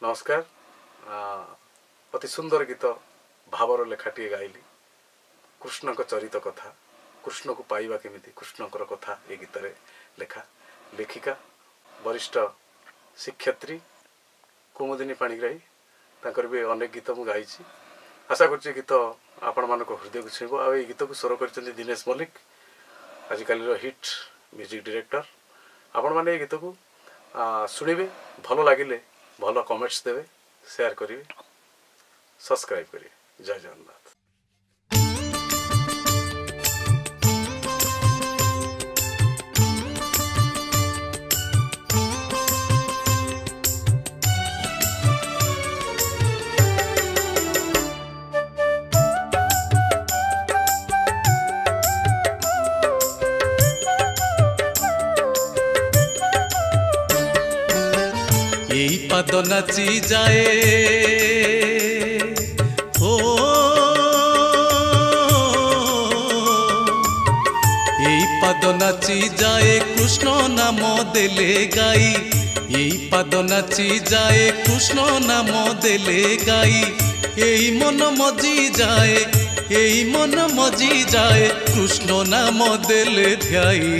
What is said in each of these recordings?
नमस्कार। अति सुंदर गीत भावर लेखाटी गाइली कृष्ण को चरित कथा कृष्ण को पाइबा केमिति कृष्ण कथा ये गीत रे लेखा लेखिका वरिष्ठ शिक्षयित्री कुमुदिनी पाणिग्राही तांकर भी अनेक गीत मु गाई आशा कर गीत आपण मान हृदय को छुईब आ गीत को स्वर कर दिनेश मल्लिक आजिकल हिट म्यूजिक डायरेक्टर आपण मैंने गीत को शुणवे भल लगिले भल कमेंट्स देवे शेयर करेंगे सब्सक्राइब करेंगे। जय जगन्नाथ। पाद नाची जाए हो यही पाद नाची जाए कृष्ण नाम देले गाई यही पाद नाची जाए कृष्ण नाम देले गाई यही मन मजी जाए यही मन मजी जाए कृष्ण नाम देले ध्याई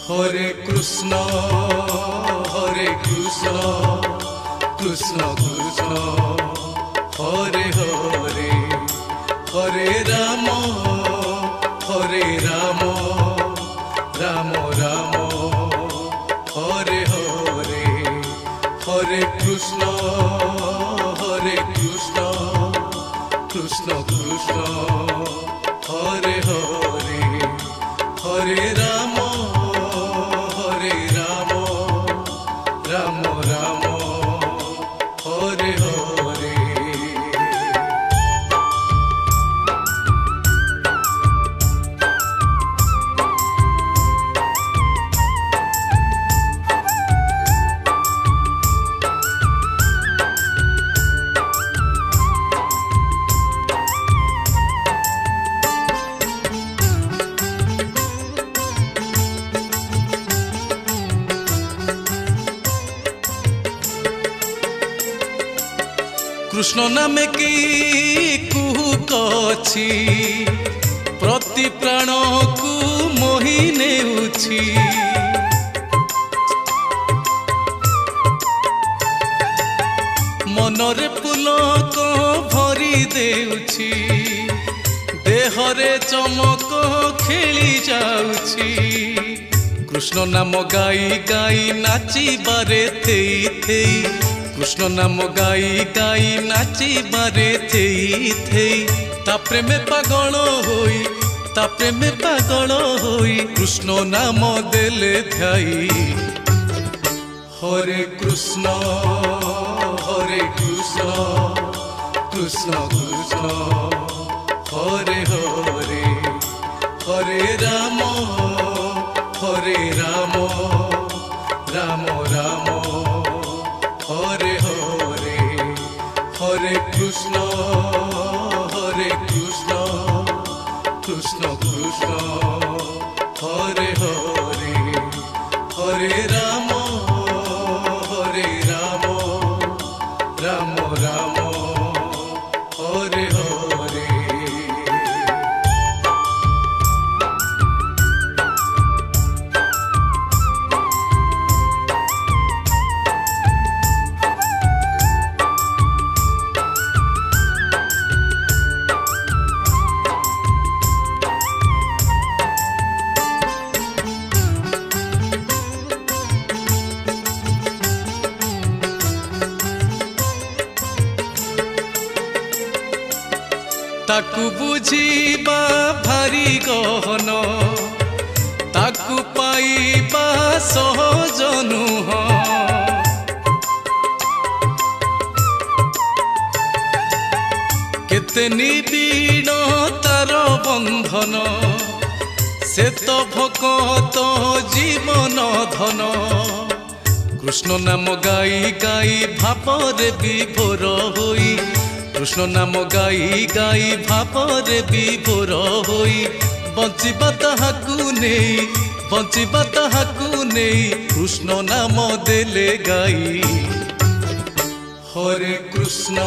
हरे कृष्ण कृष्ण कृष्ण हरे हरे हरे राम राम राम हरे हरे हरे कृष्ण कृष्ण कृष्ण हरे हरे हरे राम राम राम हरे हरे। कृष्ण नाम की कुहुक अछि प्रति प्राण को मोहि नेउछि मनरे पुलक भरी देउछि देहरे चमक खेली जाउछि कृष्ण नाम गाई गाई नाची बारे थेई थेई कृष्ण नाम गाई गाई नाची बारे थेई थेई ता प्रेम पागल होई कृष्ण नाम देले ध्याई हरे कृष्ण कृष्ण कृष्ण हरे हरे हरे राम राम राम हरे हरे हरे कृष्ण कृष्ण कृष्ण हरे हरे हरे राम राम राम हरे हरे। ताकू बुझीबा भारी गहन ताकू पाइबा सहज नुह केते निबिड़ तार बंधन से तो भकत जीवन धन कृष्ण नाम गाई गाई भापरे विभोर होई कृष्ण नाम गाई गाई भापरे विभोर होई बंचिबा ताहाकू नहीं कृष्ण नाम देले गाई हरे कृष्ण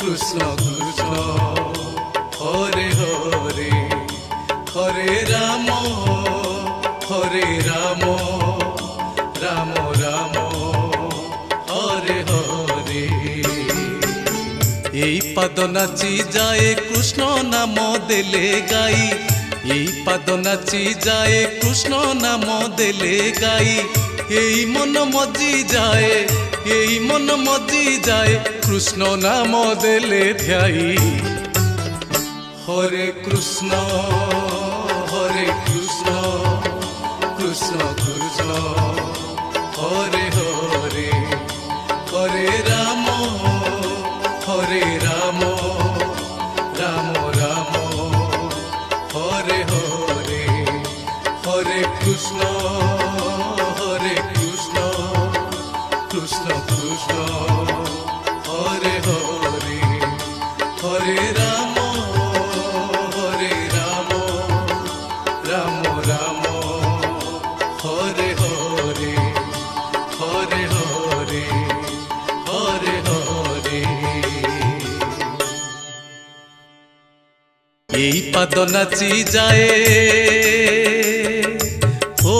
कृष्ण कृष्ण हरे हरे हरे राम राम राम हरे हरे। এই পাদ নাচি যায় কৃষ্ণ নাম দেলে গাই, এই পাদ নাচি যায় কৃষ্ণ নাম দেলে গাই, এই মন মজি যায়, এই মন মজি যায় কৃষ্ণ নাম দেলে ধ্যাই। হরে কৃষ্ণ কৃষ্ণ কৃষ্ণ হরে হরে হরে রাম রাম রাম হরে হরে হরে কৃষ্ণ কৃষ্ণ কৃষ্ণ হরে হরে হরে রাম রাম রাম হরে হরে হরে হরে হরে হরে। এই পাদ নাচি যায় ও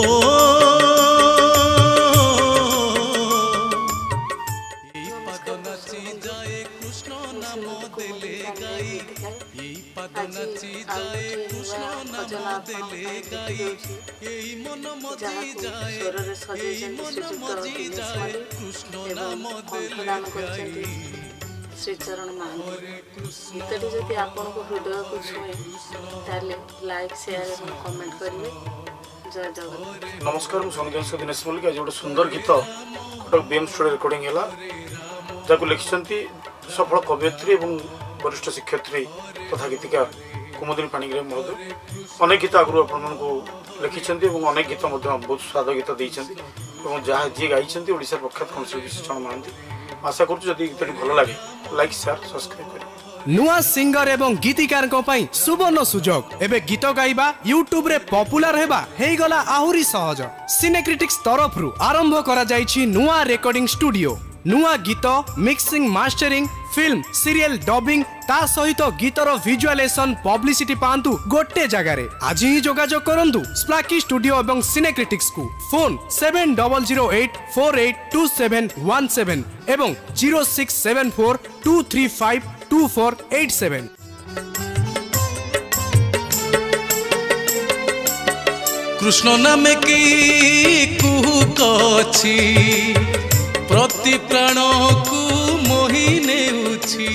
এই পাদ নাচি যায় কৃষ্ণ নাম দেলে গাই, এই পাদ নাচি যায় কৃষ্ণ নাম দেলে গাই, এই মন মজি যায়, এই মন মজি যায় কৃষ্ণ নাম দেলে গাই। श्रीचरण महांती गीतटी जदि आपण को हृदय को छुए ताले लाइक शेयर और कमेंट करिवे। जय जगन्नाथ। नमस्कार मु संजय दिनेश मल्लिक। आज गोटे सुंदर गीत कटक बीएम स्टूडियो रिकॉर्डिंग है जहाँ लिखिं सफल कवयित्री और वरिष्ठ शिक्षयित्री तथा गीतिकार कुमुदिनी पाणिग्राही महोदय। अनेक गीत आगु आप लिखिं अनेक गीत बहुत स्वाद गीत देते जहाँ जी गाई ओडिशा प्रख्यात कंठशिल्पी श्रीचरण महांती। आशा करूँ जदि गीत भल लगे लाइक शेयर सब्सक्राइब करें। नुआ सिंगर एवं गीतिकार सुवर्ण सुजोग एबे गीत गाइबा यूट्यूब रे पॉपुलर हेबा हेई गला आहुरी सहज। सिनेक्रिटिक्स तरफ रु आरंभ करा जाइछि नुआ रेकॉर्डिंग स्टूडियो। नुआ गीत mixing mastering film serial dubbing ता सहित गीतर विजुअलाइजेशन पब्लिसिटी पांतु गोटे जगार। आज ही जोगाजोग करंतु स्प्लाकी स्टूडियो एवं सिनेक्रिटिक्स को। फोन 7008482717 एवं 067423522487। कृष्ण नाम की कुहुक अछि प्रति प्राण को मोहि नेउछि।